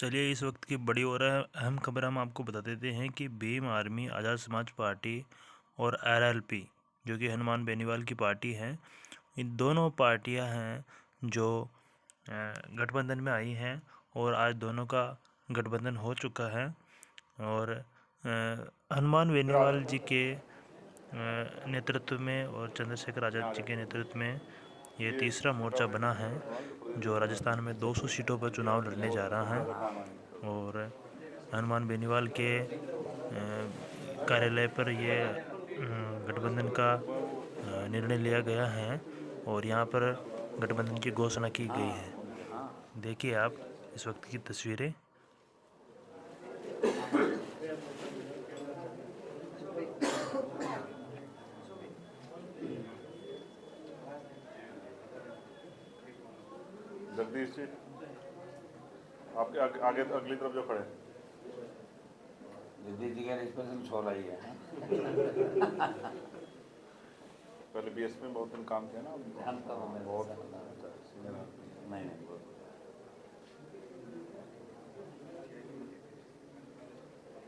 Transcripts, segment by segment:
चलिए इस वक्त की बड़ी और अहम खबर हम आपको बता देते हैं कि भीम आर्मी, आज़ाद समाज पार्टी और आरएलपी जो कि हनुमान बेनीवाल की पार्टी है, इन दोनों पार्टियां हैं जो गठबंधन में आई हैं और आज दोनों का गठबंधन हो चुका है। और हनुमान बेनीवाल जी के नेतृत्व में और चंद्रशेखर आज़ाद जी के नेतृत्व में ये तीसरा मोर्चा बना है जो राजस्थान में 200 सीटों पर चुनाव लड़ने जा रहा है। और हनुमान बेनीवाल के कार्यालय पर ये गठबंधन का निर्णय लिया गया है और यहाँ पर गठबंधन की घोषणा की गई है। देखिए आप इस वक्त की तस्वीरें। जगदीश जी, आपके आगे अगली तरफ जो खड़े हैं। जगदीश जी का स्पेशल छोड़ रही है। पहले बीएस में बहुत दिन काम किया ना, बहुत नहीं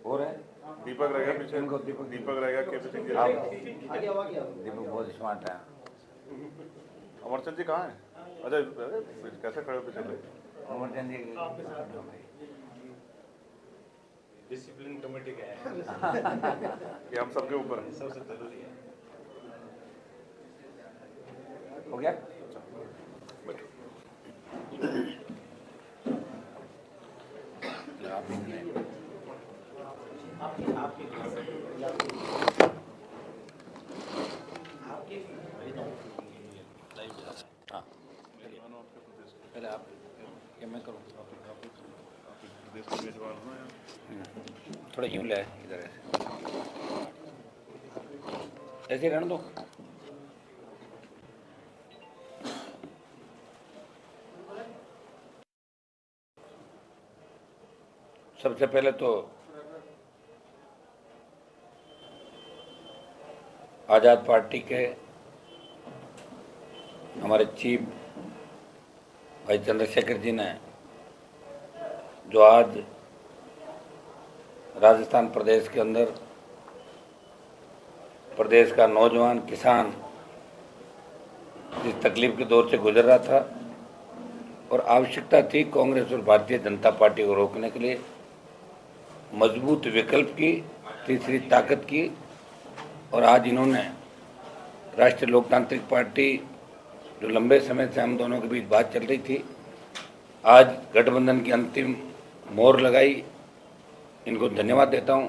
और है दीपक रहेगा पीछे, दीपक रहेगा केपी सिंह जी। दीपक बहुत स्मार्ट है। अमरचंद जी कहाँ हैं? अच्छा, कैसे खड़े हो पीछे? अमरचंद जी डिसिप्लिन कमेटी का है कि हम सबके ऊपर है। सबसे जरूरी है। हो गया। पहले आप क्या मैं करूँ? थोड़ा यूँ ले इधर ऐसे रहने दो। सबसे पहले तो आज़ाद पार्टी के हमारे चीफ भाई चंद्रशेखर जी ने जो आज राजस्थान प्रदेश के अंदर प्रदेश का नौजवान किसान जिस तकलीफ के दौर से गुजर रहा था और आवश्यकता थी कांग्रेस और भारतीय जनता पार्टी को रोकने के लिए मजबूत विकल्प की, तीसरी ताकत की, और आज इन्होंने राष्ट्रीय लोकतांत्रिक पार्टी जो लंबे समय से हम दोनों के बीच बात चल रही थी, आज गठबंधन की अंतिम मोहर लगाई। इनको धन्यवाद देता हूं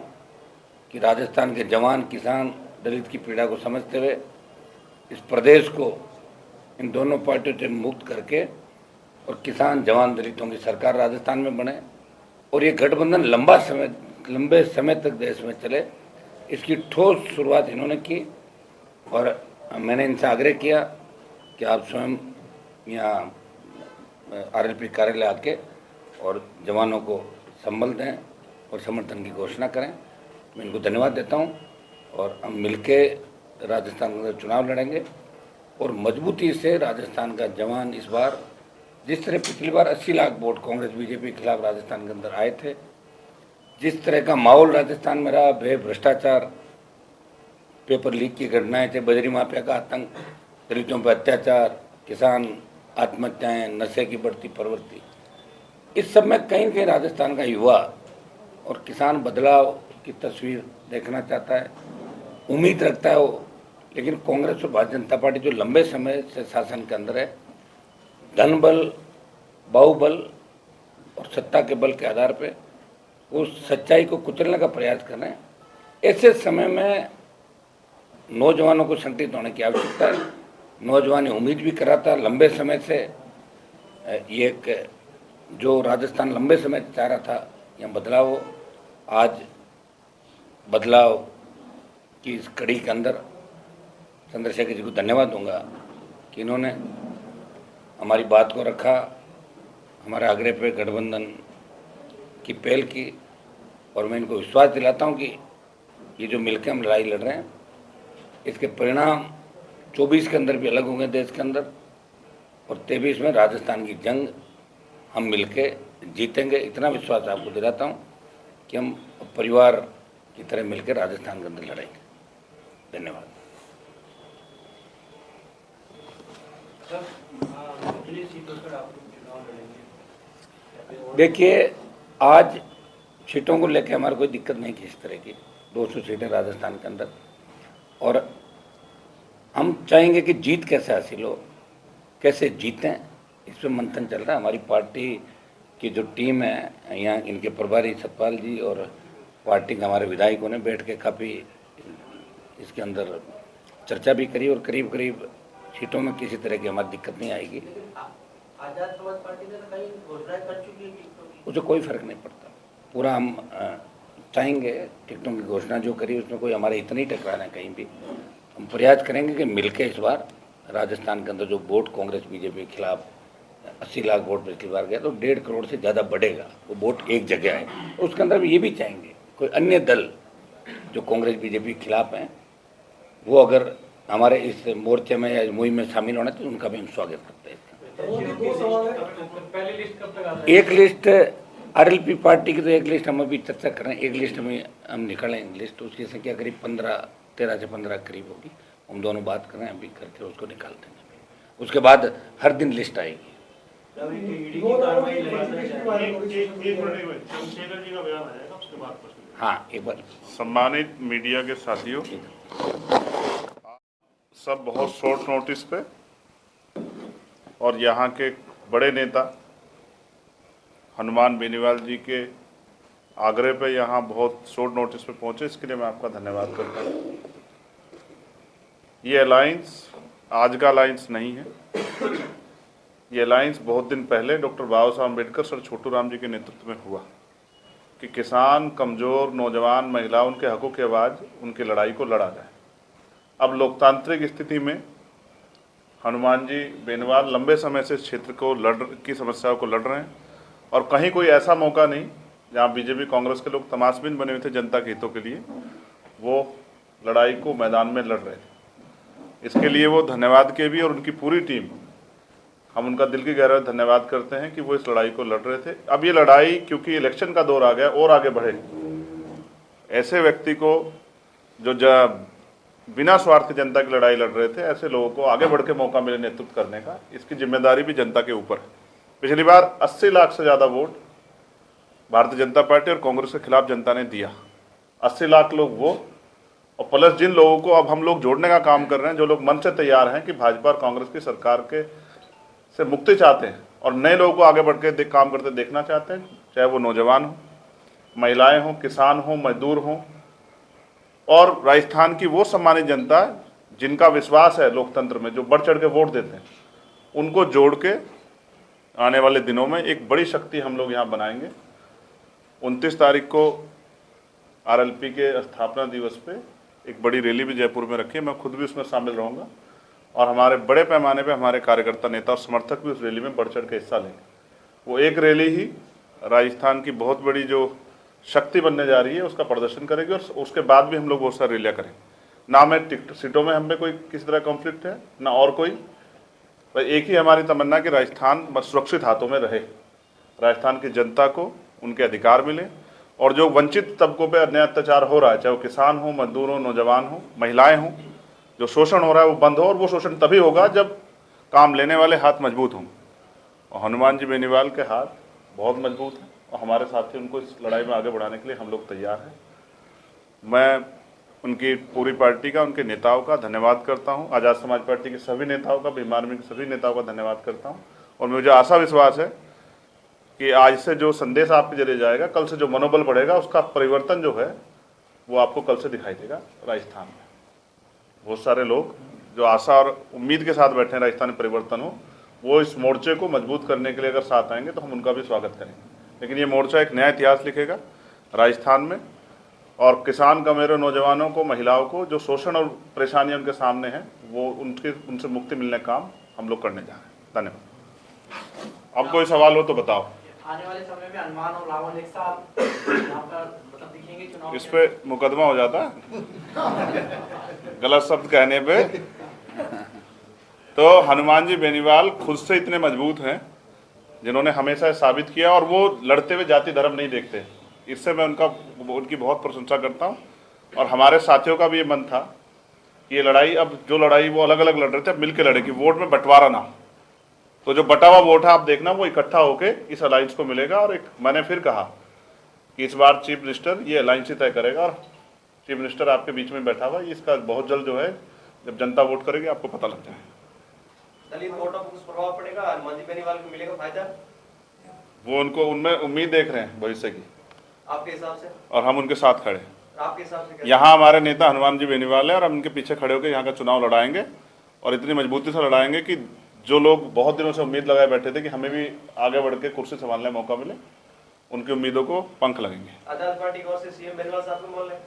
कि राजस्थान के जवान, किसान, दलित की पीड़ा को समझते हुए इस प्रदेश को इन दोनों पार्टियों से मुक्त करके और किसान, जवान, दलितों की सरकार राजस्थान में बने और ये गठबंधन लंबे समय तक देश में चले, इसकी ठोस शुरुआत इन्होंने की। और मैंने इनसे आग्रह किया कि आप स्वयं यहाँ आरएलपी कार्यालय आके और जवानों को संबल दें और समर्थन की घोषणा करें। मैं इनको धन्यवाद देता हूं और हम मिलके राजस्थान में चुनाव लड़ेंगे और मजबूती से राजस्थान का जवान इस बार, जिस तरह पिछली बार 80 लाख वोट कांग्रेस बीजेपी के खिलाफ राजस्थान के अंदर आए थे, जिस तरह का माहौल राजस्थान में रहा, भ्रष्टाचार, पेपर लीक की घटनाएं थे, बजरी माफिया का आतंक, दलितों पर अत्याचार, किसान आत्महत्याएं, नशे की बढ़ती प्रवृत्ति, इस सब में कहीं कहीं राजस्थान का युवा और किसान बदलाव की तस्वीर देखना चाहता है, उम्मीद रखता है वो। लेकिन कांग्रेस और भारतीय जनता पार्टी जो लंबे समय से शासन के अंदर है, धन बल, बाहुबल और सत्ता के बल के आधार पे वो सच्चाई को कुचलने का प्रयास कर रहे हैं। ऐसे समय में नौजवानों को संगठित होने की आवश्यकता है। नौजवान उम्मीद भी कर रहा था लंबे समय से, ये एक जो राजस्थान लंबे समय चाह रहा था यहाँ बदलाव हो। आज बदलाव की इस कड़ी के अंदर चंद्रशेखर जी को धन्यवाद दूंगा कि इन्होंने हमारी बात को रखा, हमारे आग्रह पे गठबंधन की पहल की, और मैं इनको विश्वास दिलाता हूं कि ये जो मिलकर हम लड़ाई लड़ रहे हैं, इसके परिणाम 24 के अंदर भी अलग होंगे देश के अंदर, और 23 में राजस्थान की जंग हम मिलके जीतेंगे। इतना विश्वास आपको दिलाता हूँ कि हम परिवार की तरह मिलकर राजस्थान के अंदर लड़ेंगे। धन्यवाद। देखिए, आज सीटों को लेकर हमारी कोई दिक्कत नहीं की इस तरह की। 200 सीटें राजस्थान के अंदर, और हम चाहेंगे कि जीत कैसे हासिल हो, कैसे जीतें, इस पर मंथन चल रहा है। हमारी पार्टी की जो टीम है, यहाँ इनके प्रभारी सतपाल जी और पार्टी के हमारे विधायकों ने बैठ के काफ़ी इसके अंदर चर्चा भी करी, और करीब करीब सीटों में किसी तरह की हमारी दिक्कत नहीं आएगी। आजाद समाज पार्टी ने कई घोषणाएं कर चुकी है टिकटों की। उसे कोई फर्क नहीं पड़ता। पूरा हम चाहेंगे टिकटों की घोषणा जो करी उसमें कोई हमारे इतना ही टकराना है कहीं भी। हम प्रयास करेंगे कि मिलके इस बार राजस्थान के अंदर जो वोट कांग्रेस बीजेपी के खिलाफ 80 लाख वोट पिछली बार गया, तो 1.5 करोड़ से ज़्यादा बढ़ेगा, वो वोट एक जगह है। उसके अंदर हम ये भी चाहेंगे कोई अन्य दल जो कांग्रेस बीजेपी के खिलाफ हैं, वो अगर हमारे इस मोर्चे में या मुहिम में शामिल होना तो उनका भी हम स्वागत करते हैं। एक लिस्ट आरएलपी पार्टी की, तो एक लिस्ट हम अभी चर्चा कर रहे हैं। एक लिस्ट में हम निकालेंगे लिस्ट, उसकी संख्या करीब 13 से 15 करीब होगी। हम दोनों बात कर रहे हैं, अभी करके उसको निकाल देंगे। उसके बाद हर दिन लिस्ट आएगी। हाँ, एक बार। सम्मानित मीडिया के साथियों, सब बहुत शॉर्ट नोटिस पे और यहाँ के बड़े नेता हनुमान बेनीवाल जी के आग्रह पे यहाँ बहुत शॉर्ट नोटिस पे पहुँचे, इसके लिए मैं आपका धन्यवाद करता हूँ। ये अलायंस आज का अलायंस नहीं है। ये अलायंस बहुत दिन पहले डॉक्टर बाबा साहब अम्बेडकर सर छोटू राम जी के नेतृत्व में हुआ कि किसान, कमज़ोर, नौजवान, महिला, उनके हकों की आवाज़, उनकी लड़ाई को लड़ा जाए। अब लोकतांत्रिक स्थिति में हनुमान जी बेनीवाल लंबे समय से इस क्षेत्र की समस्याओं को लड़ रहे हैं, और कहीं कोई ऐसा मौका नहीं जहां बीजेपी कांग्रेस के लोग तमाशबीन बने हुए थे जनता के हितों के लिए, वो लड़ाई को मैदान में लड़ रहे थे। इसके लिए वो धन्यवाद के भी, और उनकी पूरी टीम, हम उनका दिल की गहराई से धन्यवाद करते हैं कि वो इस लड़ाई को लड़ रहे थे। अब ये लड़ाई क्योंकि इलेक्शन का दौर आ गया और आगे बढ़े, ऐसे व्यक्ति को जो बिना स्वार्थ जनता की लड़ाई लड़ रहे थे, ऐसे लोगों को आगे बढ़ के मौका मिले नेतृत्व करने का, इसकी जिम्मेदारी भी जनता के ऊपर है। पिछली बार 80 लाख से ज़्यादा वोट भारतीय जनता पार्टी और कांग्रेस के खिलाफ जनता ने दिया। 80 लाख लोग वो, और प्लस जिन लोगों को अब हम लोग जोड़ने का काम कर रहे हैं, जो लोग मन से तैयार हैं कि भाजपा और कांग्रेस की सरकार से मुक्ति चाहते हैं और नए लोगों को आगे बढ़ के काम करते देखना चाहते हैं, चाहे वो नौजवान हो, महिलाएं हों, किसान हों, मजदूर हों, और राजस्थान की वो सम्मानित जनता जिनका विश्वास है लोकतंत्र में, जो बढ़ चढ़ के वोट देते हैं, उनको जोड़ के आने वाले दिनों में एक बड़ी शक्ति हम लोग यहाँ बनाएंगे। 29 तारीख को आरएलपी के स्थापना दिवस पे एक बड़ी रैली भी जयपुर में रखी है। मैं खुद भी उसमें शामिल रहूँगा, और हमारे बड़े पैमाने पे हमारे कार्यकर्ता, नेता और समर्थक भी उस रैली में बढ़ चढ़ के हिस्सा लेंगे। वो एक रैली ही राजस्थान की बहुत बड़ी जो शक्ति बनने जा रही है उसका प्रदर्शन करेगी, और उसके बाद भी हम लोग बहुत सारी रैलियाँ करेंगे। ना में टिकट सीटों में हम पे कोई किसी तरह कॉन्फ्लिक्ट है, ना और कोई। एक ही हमारी तमन्ना कि राजस्थान सुरक्षित हाथों में रहे, राजस्थान की जनता को उनके अधिकार मिले, और जो वंचित तबकों पे अन्याय अत्याचार हो रहा है, चाहे वो किसान हो, मजदूर हो, नौजवान हो, महिलाएं हों, जो शोषण हो रहा है वो बंद हो। और वो शोषण तभी होगा जब काम लेने वाले हाथ मजबूत हों, और हनुमान जी बेनीवाल के हाथ बहुत मजबूत हैं, और हमारे साथी उनको इस लड़ाई में आगे बढ़ाने के लिए हम लोग तैयार हैं। मैं उनकी पूरी पार्टी का, उनके नेताओं का धन्यवाद करता हूं। आज़ाद समाज पार्टी के सभी नेताओं का, भीम आर्मी के सभी नेताओं का धन्यवाद करता हूं। और मुझे आशा विश्वास है कि आज से जो संदेश आपके जरिए जाएगा, कल से जो मनोबल बढ़ेगा, उसका परिवर्तन जो है वो आपको कल से दिखाई देगा। राजस्थान में बहुत सारे लोग जो आशा और उम्मीद के साथ बैठे हैं राजस्थान में परिवर्तन हो, वो इस मोर्चे को मजबूत करने के लिए अगर साथ आएंगे तो हम उनका भी स्वागत करेंगे। लेकिन ये मोर्चा एक नया इतिहास लिखेगा राजस्थान में, और किसान, कमेरों, नौजवानों को, महिलाओं को जो शोषण और परेशानियां उनके सामने हैं, वो उनसे मुक्ति मिलने का काम हम लोग करने जा रहे हैं। धन्यवाद। अब कोई सवाल हो तो बताओ। आने वाले समय में हनुमान और रावण एक साथ यहाँ पर मतलब दिखेंगे चुनाव? इस पे मुकदमा हो जाता है गलत शब्द कहने पे। तो हनुमान जी बेनीवाल खुद से इतने मजबूत हैं जिन्होंने हमेशा साबित किया, और वो लड़ते हुए जाति धर्म नहीं देखते। इससे मैं उनकी बहुत प्रशंसा करता हूँ। और हमारे साथियों का भी ये मन था कि ये लड़ाई, अब जो लड़ाई वो अलग अलग लड़ रहे थे, अब मिलकर लड़े कि वोट में बंटवारा ना हो। तो जो बटा हुआ वोट है आप देखना, वो इकट्ठा होके इस अलायंस को मिलेगा। और मैंने फिर कहा कि इस बार चीफ मिनिस्टर ये अलायंस ही तय करेगा, और चीफ मिनिस्टर आपके बीच में बैठा हुआ, इसका बहुत जल्द जो है, जब जनता वोट करेगी आपको पता लग जाएगा। दलित वोटों पर कुछ प्रभाव पड़ेगा, हनुमान जी बेनीवाल को मिलेगा फायदा? वो उनको उनमें उम्मीद देख रहे हैं भविष्य की, आपके हिसाब से? और हम उनके साथ खड़े हैं। आपके हिसाब से यहाँ हमारे नेता हनुमान जी बेनीवाल है, और हम उनके पीछे खड़े होकर यहाँ का चुनाव लड़ाएंगे, और इतनी मजबूती से लड़ाएंगे कि जो लोग बहुत दिनों से उम्मीद लगाए बैठे थे कि हमें भी आगे बढ़ के कुर्सी संभालने का मौका मिले, उनकी उम्मीदों को पंख लगेंगे। आजाद पार्टी की ओर से सीएम बेनीवाल साहब को बोल रहे हैं,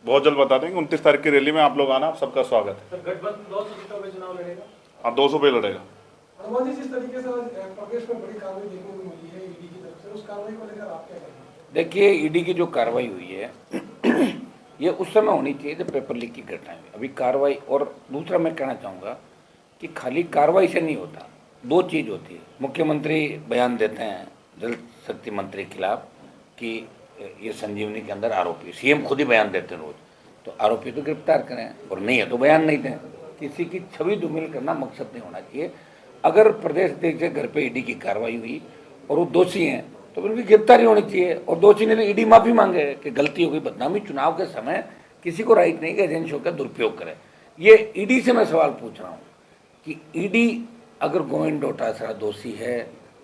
बहुत जल्द बता देंगे। 29 तारीख की रैली में आप लोग आना, आप सबका स्वागत है। सर, गठबंधन 200 सीटों में चुनाव लड़ेगा। हाँ, 200 पे लड़ेगा। हनुमान जी, जिस तरीके से प्रदेश में बड़ी कार्रवाई देखने को मिली है ईडी की तरफ से, उस कार्रवाई को लेकर आप क्या कहेंगे? देखिए, ईडी की जो कार्रवाई हुई है ये उस समय होनी चाहिए जब पेपर लीक की घटना हुई। अभी कार्रवाई, और दूसरा मैं कहना चाहूँगा कि खाली कार्रवाई से नहीं होता, दो चीज़ होती है। मुख्यमंत्री बयान देते हैं जल शक्ति मंत्री के खिलाफ कि ये संजीवनी के अंदर आरोपी, सीएम खुद ही बयान देते हैं रोज, तो आरोपी तो गिरफ्तार करें, और नहीं है तो बयान नहीं दें। किसी की छवि धूमिल करना मकसद नहीं होना चाहिए। अगर प्रदेश के घर पे ईडी की कार्रवाई हुई और वो दोषी हैं तो उनकी गिरफ्तारी होनी चाहिए, और दोषी ने ईडी माफी मांगे कि गलती हो गई, बदनामी। चुनाव के समय किसी को राइट नहीं कि एजेंसियों का दुरुपयोग करे। ये ईडी से मैं सवाल पूछ रहा हूँ कि ईडी अगर गोविंद डोटासरा दोषी है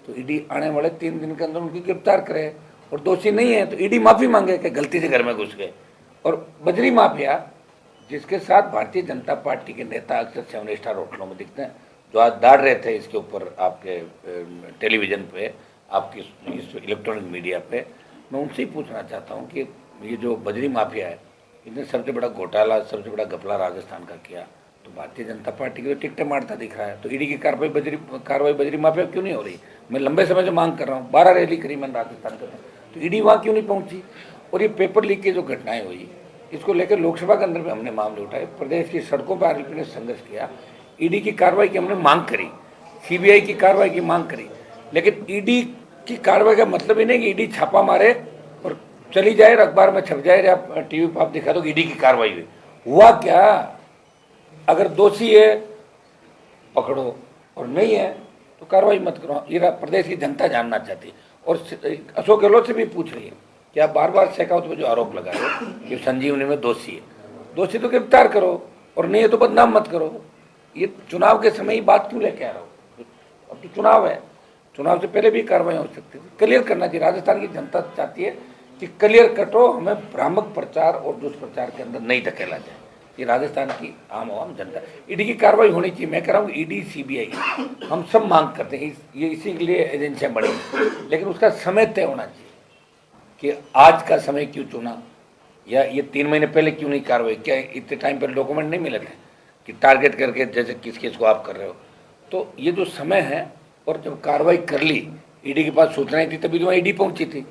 तो ईडी आने वाले 3 दिन के अंदर उनकी गिरफ्तार करे, और दोषी नहीं है तो ईडी माफी मांगे कि गलती से घर में घुस गए। और बजरी माफिया, जिसके साथ भारतीय जनता पार्टी के नेता अक्सर 7 स्टार होटलों में दिखते हैं, जो आज दाड़ रहे थे इसके ऊपर आपके टेलीविज़न पे, आपकी इस इलेक्ट्रॉनिक मीडिया पे, मैं उनसे ही पूछना चाहता हूँ कि ये जो बजरी माफिया है, इसने सबसे बड़ा घोटाला, सबसे बड़ा घपला राजस्थान का किया, तो भारतीय जनता पार्टी की टिकटें मारता दिख रहा है, तो ईडी की कार्रवाई बजरी माफिया क्यों नहीं हो रही? मैं लंबे समय से मांग कर रहा हूँ, 12 रैली करी मैंने राजस्थान के, तो ईडी वहाँ क्यों नहीं पहुँची? और ये पेपर लीक की जो घटनाएं हुई, इसको लेकर लोकसभा के अंदर भी हमने मामले उठाए, प्रदेश की सड़कों पर आरएलपी ने संघर्ष किया, ईडी की कार्रवाई की हमने मांग करी, सीबीआई की कार्रवाई की मांग करी, लेकिन ईडी की कार्रवाई का मतलब ही नहीं कि ईडी छापा मारे और चली जाए, अखबार में छप जाए या टीवी पर आप दिखा दो ईडी की कार्रवाई हुई। हुआ क्या? अगर दोषी है पकड़ो, और नहीं है तो कार्रवाई मत करो। ये प्रदेश की जनता जानना चाहती है, और अशोक गहलोत से भी पूछ रही है कि आप बार बार शेखावत पर जो आरोप लगा रहे हो कि संजीवनी में दोषी है, दोषी तो गिरफ्तार करो, और नहीं है तो बदनाम मत करो। ये चुनाव के समय ही बात क्यों लेके आ रहा हो? अब तो चुनाव है, चुनाव से पहले भी कार्रवाई हो सकती है। क्लियर करना चाहिए। राजस्थान की जनता चाहती है कि क्लियर कटो, हमें भ्रामक प्रचार और दुष्प्रचार के अंदर नहीं धकेला जाए। ये राजस्थान की आम जनता, ईडी की कार्रवाई होनी चाहिए। मैं कह रहा हूँ ईडी सीबीआई हम सब मांग करते हैं, ये इसी के लिए एजेंसियाँ बड़ी, लेकिन उसका समय तय होना चाहिए कि आज का समय क्यों चुना, या ये 3 महीने पहले क्यों नहीं कार्रवाई? क्या इतने टाइम पर डॉक्यूमेंट नहीं मिले थे कि टारगेट करके जैसे किस किस को आप कर रहे हो? तो ये जो समय है, और जब कार्रवाई कर ली, ईडी के पास सूचनाएं थी, तभी तो ईडी पहुंची थी,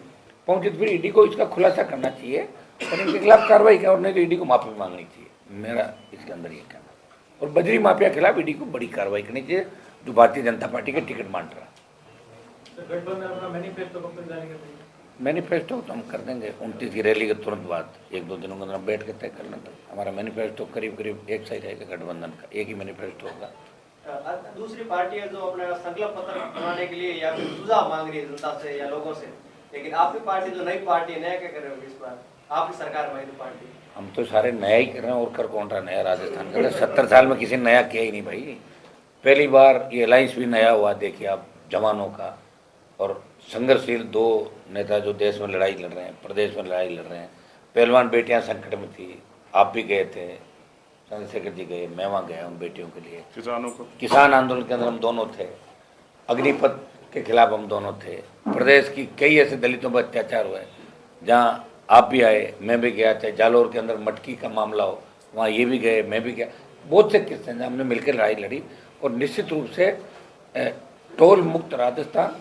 फिर ईडी को इसका खुलासा करना चाहिए और इनके खिलाफ कार्रवाई कर, और नहीं तो ईडी को माफी मांगनी चाहिए। मेरा इसके अंदर ये कहना। और बजरी माफिया के खिलाफ ईडी को बड़ी कार्रवाई करनी चाहिए, जो भारतीय जनता पार्टी के टिकट बांट रहा है। गठबंधन अपना मैनिफेस्टो कब तक जारी कर देंगे? मैनिफेस्टो तो हम कर देंगे 29 की रैली के तुरंत बाद, 1-2 दिनों के अंदर बैठ के तय कर लेंगे। हमारा मैनिफेस्टो करीब एक सही रहेगा, गठबंधन का एक ही मैनिफेस्टो होगा। दूसरी पार्टी है जो अपना संकल्प पत्र बनाने के लिए या फिर सुझाव मांग रही है जनता से या लोगों से, लेकिन आपकी पार्टी जो नई पार्टी है, नया क्या कर रहे हो इस बार? आपकी सरकार में पार्टी, हम तो सारे नया ही कर रहे हैं, और कर कौन रहा नया? राजस्थान का 70 साल में किसी ने नया किया ही नहीं भाई। पहली बार ये अलायंस भी नया हुआ, देखिए आप, जवानों का और संघर्षशील 2 नेता जो देश में लड़ाई लड़ रहे हैं, प्रदेश में लड़ाई लड़ रहे हैं। पहलवान बेटियां संकट में थी, आप भी गए थे, चंद्रशेखर जी गए, मैं वहाँ गया उन बेटियों के लिए। किसानों को, किसान आंदोलन के अंदर हम दोनों थे, अग्निपथ के खिलाफ हम दोनों थे। प्रदेश की कई ऐसे दलितों पर अत्याचार हुए जहाँ आप भी आए, मैं भी गया। चाहे जालोर के अंदर मटकी का मामला हो, वहाँ ये भी गए, मैं भी गया। बहुत से किस्से हैं हमने मिलकर लड़ाई लड़ी, और निश्चित रूप से टोल मुक्त राजस्थान,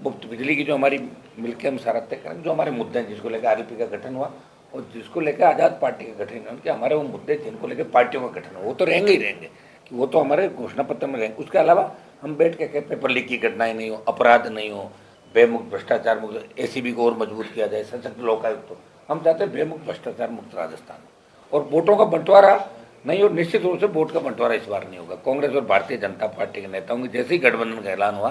मुफ्त बिजली की जो हमारी मिलकर हम सारा तय करेंगे। जो हमारे मुद्दे हैं, जिसको लेकर आरएलपी का गठन हुआ और जिसको लेकर आज़ाद पार्टी का गठन हुआ, कि हमारे वो मुद्दे जिनको लेकर पार्टियों का गठन हुआ, वो तो रहेंगे ही रहेंगे, कि वो तो हमारे घोषणा पत्र में रहेंगे। उसके अलावा हम बैठ के कहते पेपर लीक की घटनाएं नहीं हो, अपराध नहीं हो, बेमुक्त भ्रष्टाचार मुक्त एसीबी को और मजबूत किया जाए, सशक्त लोकायुक्त हो। हम चाहते हैं बेमुक्त भ्रष्टाचार मुक्त राजस्थान और वोटों का बंटवारा नहीं, और निश्चित रूप से वोट का बंटवारा इस बार नहीं होगा। कांग्रेस और भारतीय जनता पार्टी के नेताओं की जैसे ही गठबंधन का ऐलान हुआ,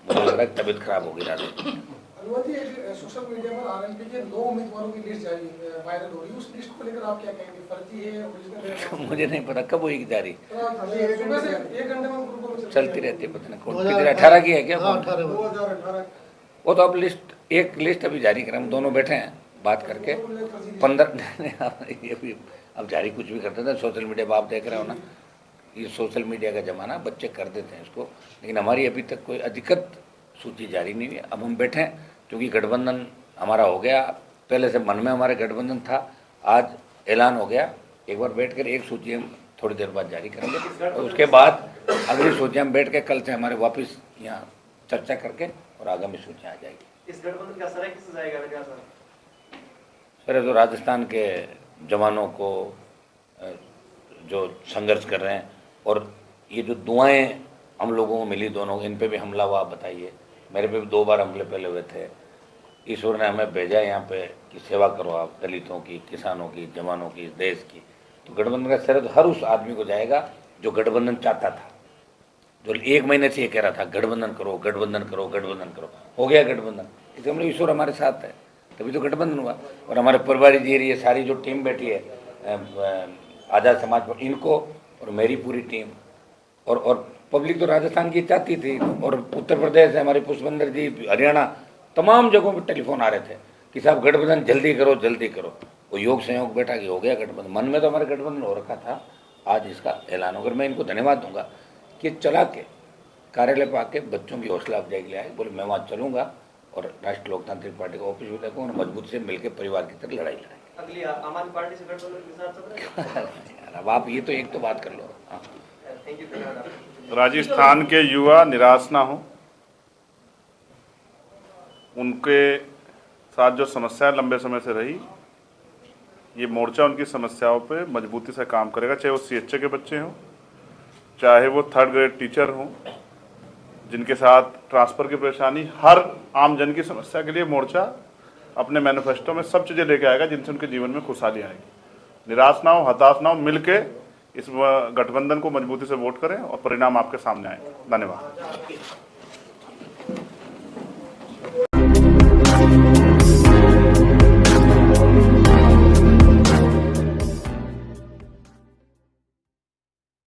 मुझे लग रहा है तबीयत खराब होगी राजस्थान। अनुमति सोशल मीडिया पर आरएलपी के 9 उम्मीदवारों की लिस्ट जारी वायरल हो रही है, उस लिस्ट को लेकर आप क्या कहेंगे? फर्जी है, ओरिजिनल है? मुझे नहीं पता कब होगी जारी, सुबह से 1 घंटे में ग्रुपों में चलती रहती है, पता नहीं कौन कितने 18 की है क्या? 2018 वो तो अब एक लिस्ट अभी जारी करें, हम दोनों बैठे हैं बात करके 15 ये भी अब जारी कुछ भी करते थे। सोशल मीडिया पर आप देख रहे हो ना, ये सोशल मीडिया का जमाना, बच्चे कर देते हैं इसको, लेकिन हमारी अभी तक कोई अधिकृत सूची जारी नहीं हुई। अब हम बैठे हैं क्योंकि गठबंधन हमारा हो गया, पहले से मन में हमारे गठबंधन था, आज ऐलान हो गया। एक बार बैठ कर एक सूची हम थोड़ी देर बाद जारी करेंगे और उसके बाद अगली सूची हम बैठ के कल से हमारे वापस यहाँ चर्चा करके और आगामी सूची आ जाएगी। इस गठबंधन का सर किससे जाएगा बेटा सर? सर तो राजस्थान के जवानों को जो संघर्ष कर रहे हैं, और ये जो दुआएं हम लोगों को मिली दोनों, इन पे भी हमला हुआ, बताइए। मेरे पे भी 2 बार हमले पहले हुए थे। ईश्वर ने हमें भेजा यहाँ पे कि सेवा करो आप, दलितों की, किसानों की, जवानों की, देश की। तो गठबंधन का श्रेय हर उस आदमी को जाएगा जो गठबंधन चाहता था, जो 1 महीने से ये कह रहा था गठबंधन करो, गठबंधन करो, गठबंधन करो। हो गया गठबंधन, इसलिए हम लोग ईश्वर हमारे साथ है, तभी तो गठबंधन हुआ। और हमारे परिवार जी, ये सारी जो टीम बैठी है आज़ाद समाज पर, इनको और मेरी पूरी टीम और पब्लिक तो राजस्थान की चाहती थी, और उत्तर प्रदेश से हमारे पुष्पेंद्र जी, हरियाणा, तमाम जगहों पर टेलीफोन आ रहे थे कि साहब गठबंधन जल्दी करो, जल्दी करो। वो योग संयोग बैठा कि हो गया गठबंधन। मन में तो हमारे गठबंधन हो रखा था, आज इसका ऐलान होकर मैं इनको धन्यवाद दूंगा कि चला के कार्यालय पर आके बच्चों की हौसला अफजाई के लिए आए, बोले मैं वहाँ चलूँगा और राष्ट्रीय लोकतांत्रिक पार्टी का ऑफिस भी देखूँगा और मजबूत से मिलकर परिवार की तरह लड़ाई लड़ाएंगे। अगली आम आदमी पार्टी से गठबंधन के साथ चल रहे हैं? अब आप ये तो एक तो बात कर लो। हाँ। थैंक यू, धन्यवाद। राजस्थान के युवा निराश ना हो, उनके साथ जो समस्या लंबे समय से रही, ये मोर्चा उनकी समस्याओं पे मजबूती से काम करेगा, चाहे वो CHA के बच्चे हों, चाहे वो 3rd ग्रेड टीचर हों, जिनके साथ ट्रांसफ़र की परेशानी, हर आम जन की समस्या के लिए मोर्चा अपने मैनिफेस्टो में सब चीज़ें लेके आएगा जिनसे उनके जीवन में खुशहाली आएगी। निराश ना हो, हताश ना हो, मिलके इस गठबंधन को मजबूती से वोट करें और परिणाम आपके सामने आए। धन्यवाद।